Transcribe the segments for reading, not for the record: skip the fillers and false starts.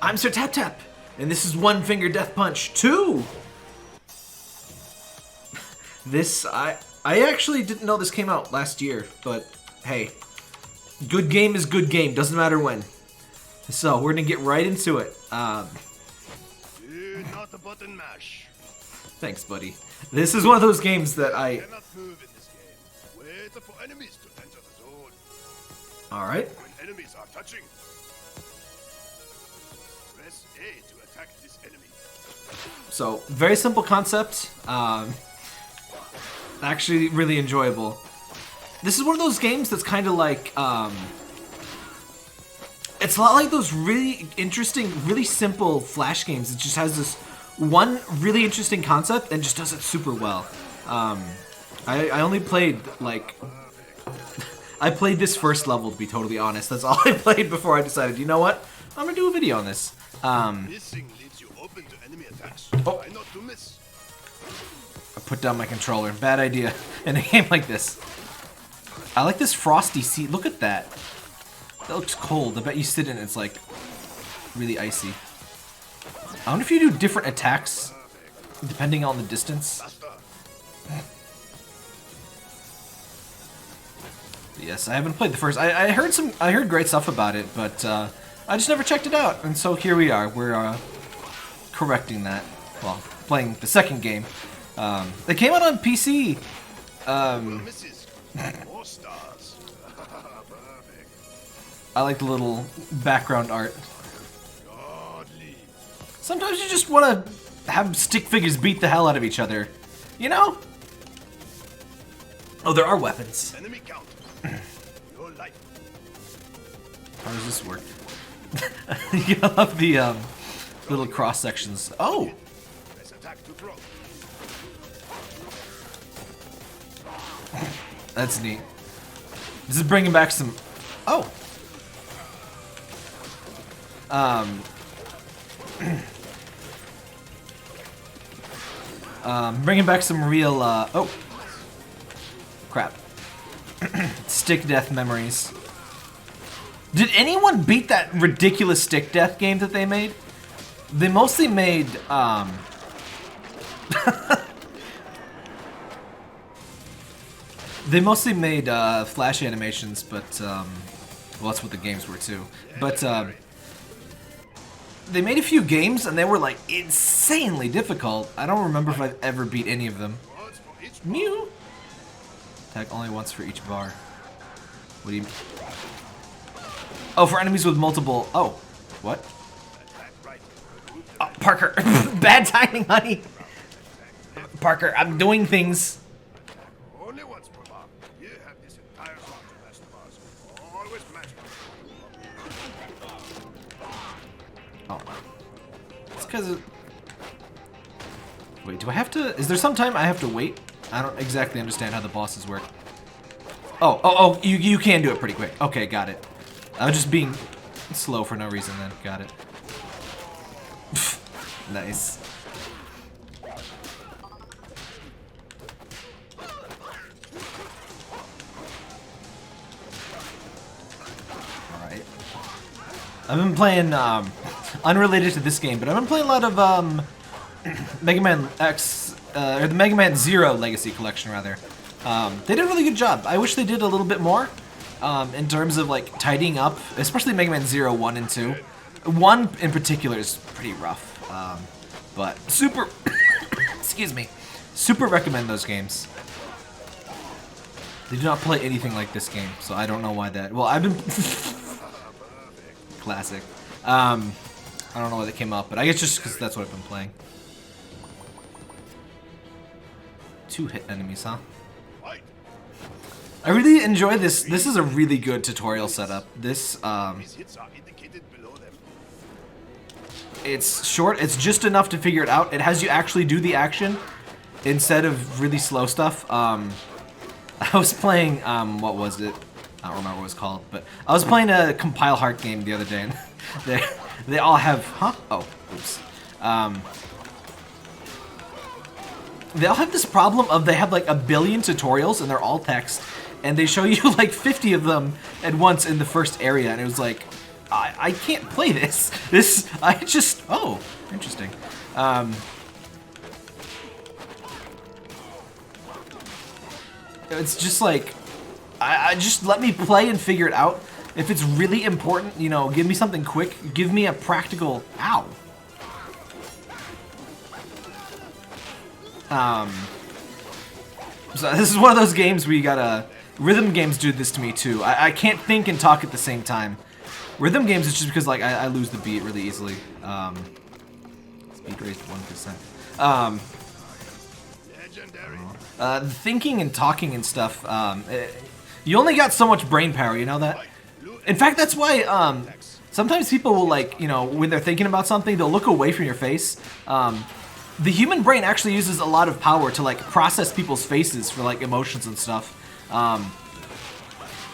I'm Sir Tap Tap, and this is One Finger Death Punch 2! I actually didn't know this came out last year, but hey, good game is good game, doesn't matter when. So, we're gonna get right into it. Not the button mash. Thanks, buddy. This is one of those games that I... Cannot move in this game. Wait for enemies to enter the zone. Alright. When enemies are touching, press A to attack this enemy. So, very simple concept. Actually, really enjoyable. This is one of those games that's kind of like, it's a lot like those really interesting, really simple Flash games. It just has this one really interesting concept and just does it super well. I only played, like... I played this first level, to be totally honest. That's all I played before I decided, you know what? I'm gonna do a video on this. Missing leaves you open to enemy attacks. Oh. Try not to miss. I put down my controller. Bad idea in a game like this. I like this frosty seat. Look at that. That looks cold. I bet you sit in it, it's like really icy. I wonder if you do different attacks depending on the distance. Yes, I haven't played the first. I heard great stuff about it, but I just never checked it out, and so here we are. We're correcting that. Well, playing the second game. It came out on PC. Misses. More stars. Perfect. I like the little background art. Godly. Sometimes you just want to have stick figures beat the hell out of each other. You know? Oh, there are weapons. Enemy count. Your life. How does this work? You love the little cross sections. Oh! Press attack to throw. That's neat. This is bringing back some... Oh! Bringing back some real, oh! Crap. Stick death memories. Did anyone beat that ridiculous stick death game that they made? They mostly made, they mostly made Flash animations, but well, that's what the games were too. But they made a few games, and they were like insanely difficult. I don't remember if I've ever beat any of them. Mew. Attack only once for each bar. What do you? Oh, for enemies with multiple. Oh, what? Oh, Parker, bad timing, honey. Parker, I'm doing things. Only once per bar. You have this entire zone to match the bars. Always match. Oh. It's because of... Wait, do I have to... Is there some time I have to wait? I don't exactly understand how the bosses work. Oh, you can do it pretty quick. Okay, got it. I was just being slow for no reason then. Got it. Nice. Alright. I've been playing, unrelated to this game, but I've been playing a lot of, Mega Man X, or the Mega Man Zero Legacy Collection, rather. They did a really good job. I wish they did a little bit more, in terms of, like, tidying up, especially Mega Man Zero 1 and 2. 1 in particular is pretty rough, but super, excuse me, super recommend those games. They do not play anything like this game, so I don't know why that, well, I've been, classic. I don't know why they came up, but I guess just because that's what I've been playing. 2-hit enemies, huh? I really enjoy this. This is a really good tutorial setup. This, it's short. It's just enough to figure it out. It has you actually do the action instead of really slow stuff. I was playing, what was it? I don't remember what it was called, but I was playing a Compile Heart game the other day, and they all have, huh? Oh, oops. They all have this problem of they have like a billion tutorials and they're all text, and they show you like 50 of them at once in the first area, and it was like, I can't play this. This, I just, oh, interesting. It's just like, I just let me play and figure it out. If it's really important, you know, give me something quick. Give me a practical, ow. So this is one of those games where you gotta, rhythm games do this to me too. I can't think and talk at the same time. Rhythm games is just because like I lose the beat really easily. Speed raised 1%. Thinking and talking and stuff, you only got so much brain power, you know that? In fact, that's why sometimes people will, like, you know, when they're thinking about something, they'll look away from your face. The human brain actually uses a lot of power to, like, process people's faces for, like, emotions and stuff.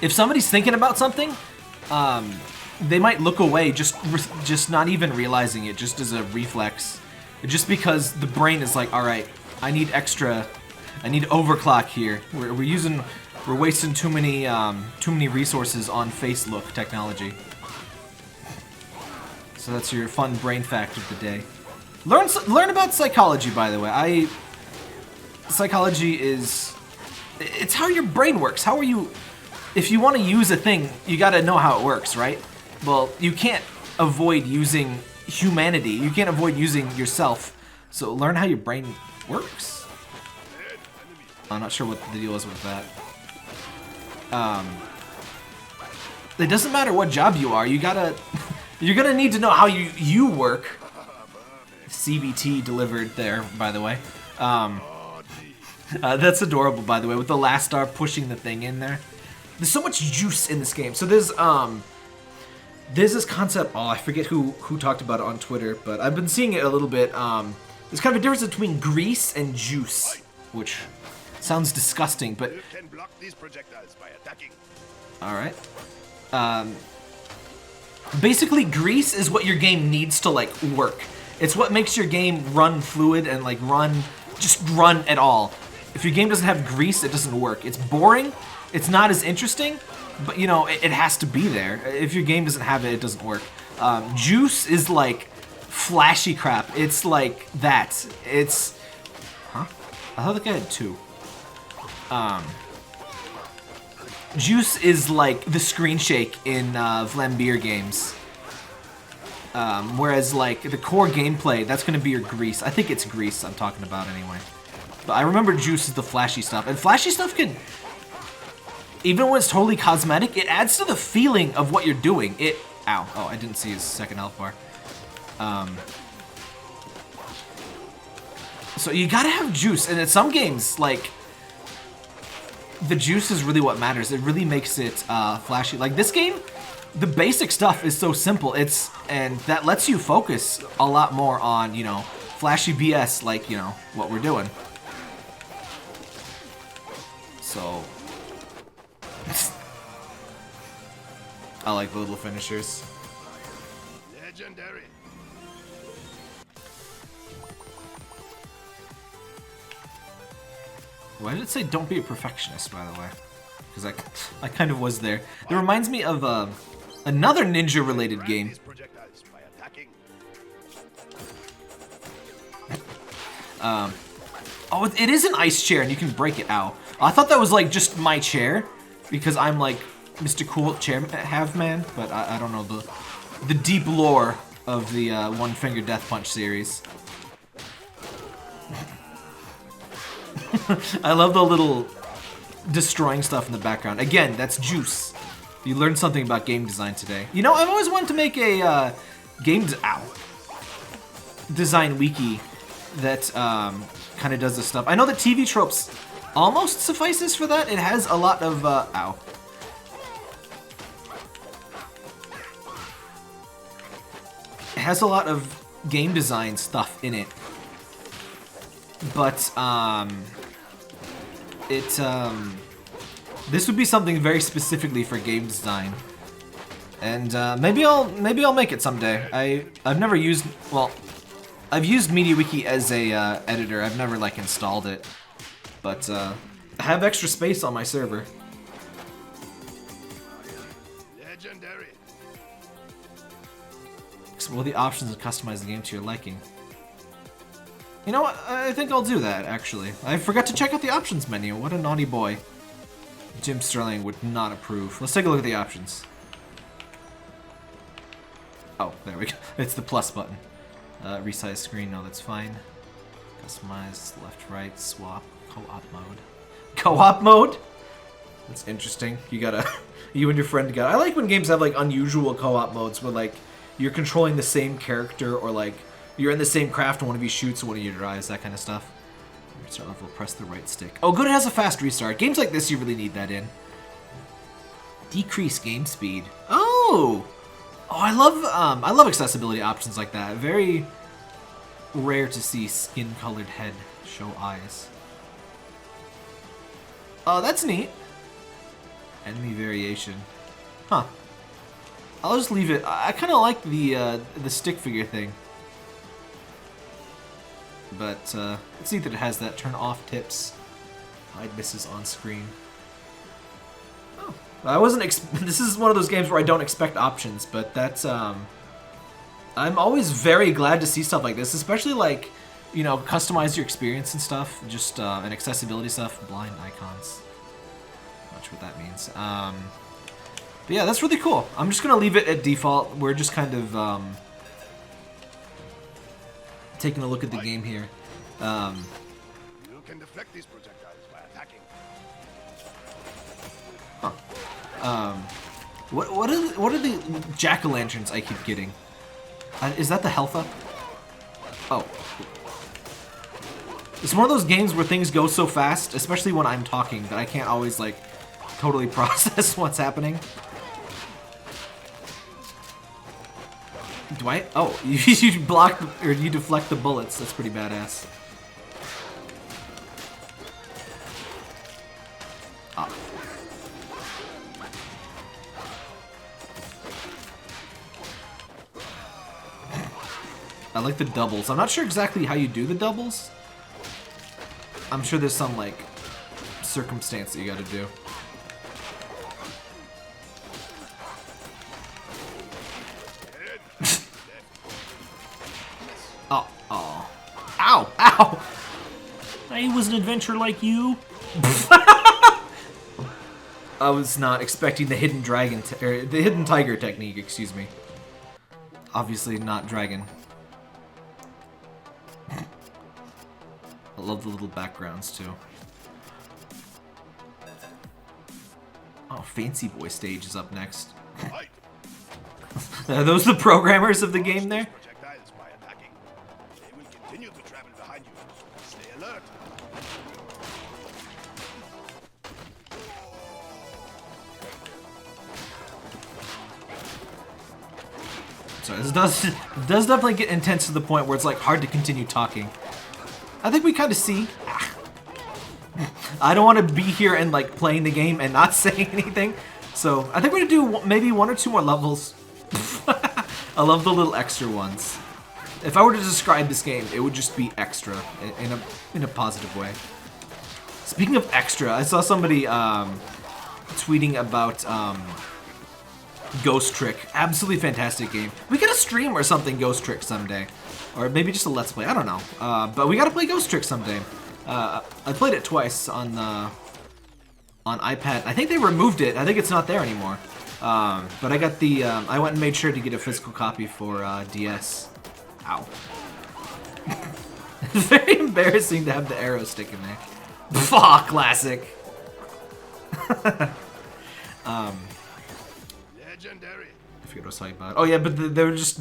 If somebody's thinking about something, they might look away, just not even realizing it, just as a reflex. Just because the brain is like, all right, I need overclock here. We're wasting too many resources on face look technology. So that's your fun brain fact of the day. Learn about psychology, by the way. Psychology is, it's how your brain works. How are you, if you want to use a thing, you got to know how it works, right? Well, you can't avoid using humanity. You can't avoid using yourself. So learn how your brain works. I'm not sure what the deal is with that. It doesn't matter what job you are. You gotta, you're gonna need to know how you work. CBT delivered there, by the way. That's adorable, by the way, with the last star pushing the thing in there. There's so much juice in this game. So there's this concept. Oh, I forget who talked about it on Twitter, but I've been seeing it a little bit. There's kind of a difference between grease and juice, which sounds disgusting, but. You can block these projectiles by attacking. All right. Basically, grease is what your game needs to, like, work. It's what makes your game run fluid and, like, just run at all. If your game doesn't have grease, it doesn't work. It's boring. It's not as interesting, but, you know, it has to be there. If your game doesn't have it, it doesn't work. Juice is, like, flashy crap. It's like that. It's... Huh? I thought the guy had two. Juice is like the screen shake in Vlambeer games. Whereas like the core gameplay, that's gonna be your grease. I think it's grease I'm talking about anyway. But I remember juice is the flashy stuff. And flashy stuff can, even when it's totally cosmetic, it adds to the feeling of what you're doing. Ow. Oh, I didn't see his second health bar. So you gotta have juice. And in some games, like, the juice is really what matters. It really makes it flashy. Like this game, the basic stuff is so simple. And that lets you focus a lot more on, you know, flashy BS, like, you know, what we're doing. So I like the little finishers. Legendary. Why did it say don't be a perfectionist, by the way? Because I kind of was there. It reminds me of another ninja-related game. Oh, it is an ice chair, and you can break it out. I thought that was like just my chair, because I'm like Mr. Cool Chair Have Man, but I don't know the deep lore of the One Finger Death Punch series. I love the little destroying stuff in the background. Again, that's juice. You learned something about game design today. You know, I've always wanted to make a design wiki that kind of does this stuff. I know that TV Tropes almost suffices for that. It has a lot of It has a lot of game design stuff in it. But this would be something very specifically for game design, and maybe I'll make it someday. I've never used, well, I've used MediaWiki as a editor. I've never like installed it, but I have extra space on my server. Legendary. Explore the options and customize the game to your liking. You know what? I think I'll do that, actually. I forgot to check out the options menu. What a naughty boy. Jim Sterling would not approve. Let's take a look at the options. Oh, there we go. It's the plus button. Resize screen, no, that's fine. Customize, left, right, swap, co-op mode. Co-op mode? That's interesting. You gotta, you and your friend gotta. I like when games have like unusual co-op modes where like you're controlling the same character or like you're in the same craft and one of you shoots and one of you drives, that kind of stuff. Restart level, press the right stick. Oh, good, it has a fast restart. Games like this, you really need that in. Decrease game speed. Oh! Oh, I love accessibility options like that. Very rare to see skin-colored head show eyes. Oh, that's neat. Enemy variation. Huh. I'll just leave it. I kind of like the stick figure thing. But let's see that it has that turn off tips. Hide misses on screen. Oh, I wasn't. This is one of those games where I don't expect options, but that's. I'm always very glad to see stuff like this, especially like, you know, customize your experience and stuff. Just and accessibility stuff. Blind icons. Not sure what that means. But yeah, that's really cool. I'm just gonna leave it at default. We're just kind of taking a look at the game here. You can deflect these projectiles by attacking. Huh. What are the jack-o'-lanterns I keep getting? Is that the health up? Oh. It's one of those games where things go so fast, especially when I'm talking, that I can't always like totally process what's happening. Do I? Oh, you block or you deflect the bullets. That's pretty badass. Oh. I like the doubles. I'm not sure exactly how you do the doubles. I'm sure there's some like circumstance that you gotta do. Oh, oh. Ow, ow! I was an adventurer like you. I was not expecting the hidden dragon, or the hidden tiger technique, excuse me. Obviously not dragon. I love the little backgrounds too. Oh, Fancy Boy stage is up next. Are those the programmers of the game there? Projectiles by attacking. They will continue to travel behind you. Stay alert. Sorry, this does definitely get intense to the point where it's like hard to continue talking. I think we kind of see. I don't want to be here and like playing the game and not saying anything. So I think we're gonna do maybe 1 or 2 more levels. I love the little extra ones. If I were to describe this game, it would just be extra in a positive way. Speaking of extra, I saw somebody tweeting about Ghost Trick. Absolutely fantastic game. We get a stream or something Ghost Trick someday. Or maybe just a Let's Play, I don't know. But we gotta play Ghost Trick someday. I played it twice on iPad. I think they removed it. I think it's not there anymore. But I got the, I went and made sure to get a physical copy for DS. Ow. It's very embarrassing to have the arrow stick in there. Fuck, classic. Legendary. I forget what I was talking about. Oh yeah, but they were just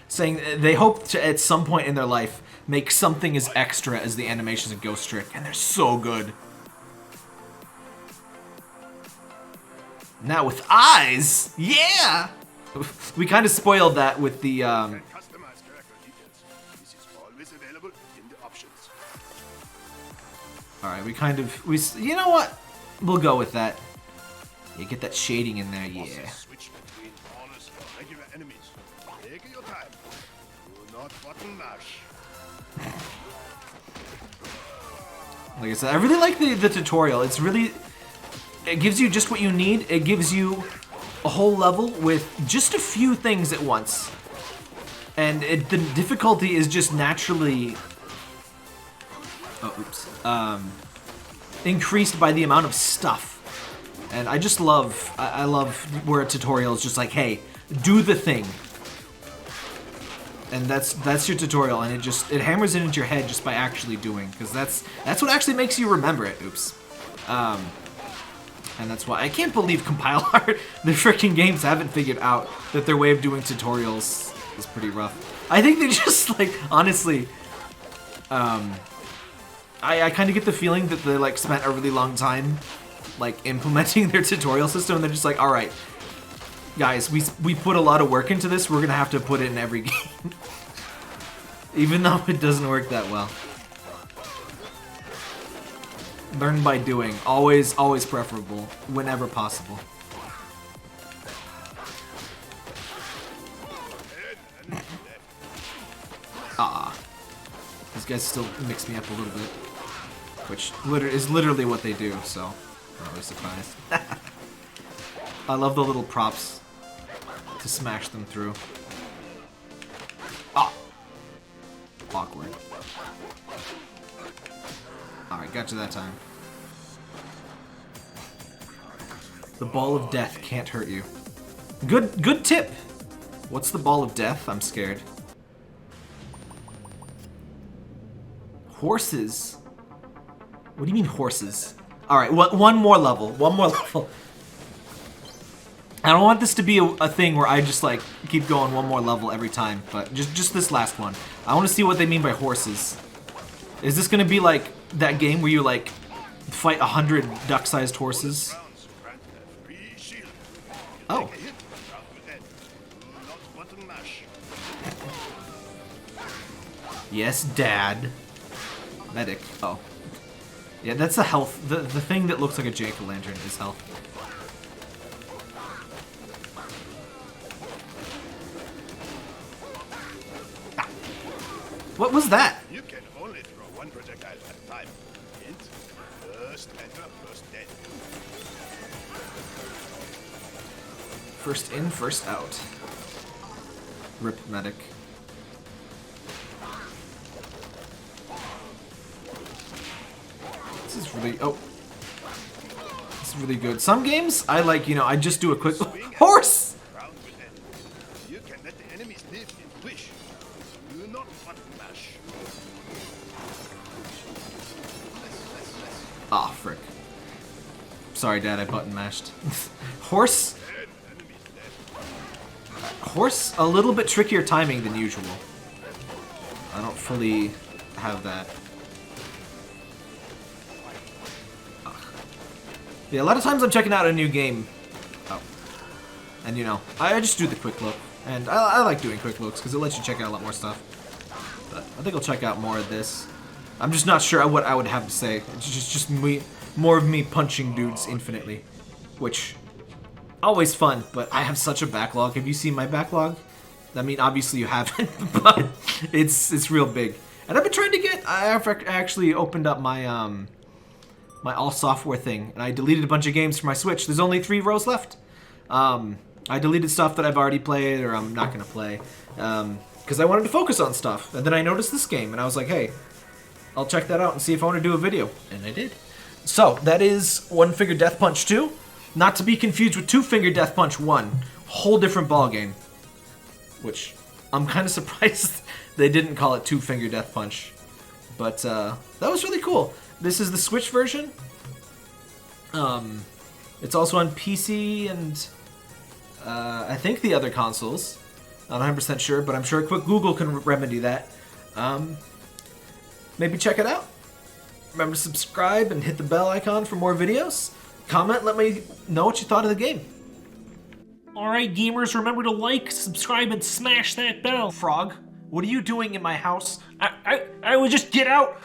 saying they hope to, at some point in their life, make something as extra as the animations of Ghost Trick, and they're so good. Now with eyes, yeah! We kind of spoiled that with the, Customized character details. This is always available in the options. Alright, you know what? We'll go with that. You get that shading in there, yeah. Switch between honest and regular enemies. Take your time. Do not button mash. Like I said, I really like the tutorial. It's really, it gives you just what you need. It gives you a whole level with just a few things at once. And the difficulty is just naturally... Oh, oops. Increased by the amount of stuff. And I just love... I love where a tutorial is just like, hey, do the thing. And that's your tutorial, and it hammers it into your head just by actually doing, because that's what actually makes you remember it. Oops. And that's why I can't believe compile art, the freaking games haven't figured out that their way of doing tutorials is pretty rough. I think they just, like, honestly, I kind of get the feeling that they, like, spent a really long time, like, implementing their tutorial system, and they're just like, all right, guys, we put a lot of work into this, we're gonna have to put it in every game. Even though it doesn't work that well. Learn by doing. Always preferable, whenever possible. These guys still mix me up a little bit. Which is literally what they do, so I'm not really surprised. I love the little props to smash them through. Ah! Awkward. Alright, got you that time. The ball of death can't hurt you. Good tip! What's the ball of death? I'm scared. Horses? What do you mean horses? Alright, one more level. One more level. I don't want this to be a thing where I just, like, keep going one more level every time, but just this last one. I want to see what they mean by horses. Is this going to be, like, that game where you, like, fight 100 duck-sized horses? Oh. Yes, Dad. Medic. Oh. Yeah, that's the health. The thing that looks like a jack-o'-lantern is health. What was that? You can only throw one projectile at a time. Hint, first enter, first dead. First in, first out. Rip medic. This is really... Oh. This is really good. Some games, I like, you know, I just do a quick... Horse! You can let the enemies live in wish. Do not button mash. Ah, frick. Sorry, Dad, I button mashed. Horse? Horse, a little bit trickier timing than usual. I don't fully have that. Ugh. Yeah, a lot of times I'm checking out a new game. Oh. And you know, I just do the quick look. And I like doing quick looks because it lets you check out a lot more stuff. But I think I'll check out more of this. I'm just not sure what I would have to say. It's just me, more of me punching dudes infinitely. Which, always fun, but I have such a backlog. Have you seen my backlog? I mean, obviously you haven't, but it's real big. And I've been trying to get, I actually opened up my, my all software thing, and I deleted a bunch of games for my Switch. There's only 3 rows left. I deleted stuff that I've already played, or I'm not going to play, because I wanted to focus on stuff. And then I noticed this game, and I was like, hey, I'll check that out and see if I want to do a video. And I did. So, that is One Finger Death Punch 2. Not to be confused with Two Finger Death Punch 1. Whole different ball game. Which, I'm kind of surprised they didn't call it Two Finger Death Punch. But, that was really cool. This is the Switch version. It's also on PC and... I think the other consoles. Not 100% sure, but I'm sure a quick Google can remedy that. Maybe check it out. Remember to subscribe and hit the bell icon for more videos. Comment, let me know what you thought of the game. Alright gamers, remember to like, subscribe, and smash that bell. Frog, what are you doing in my house? I would just get out.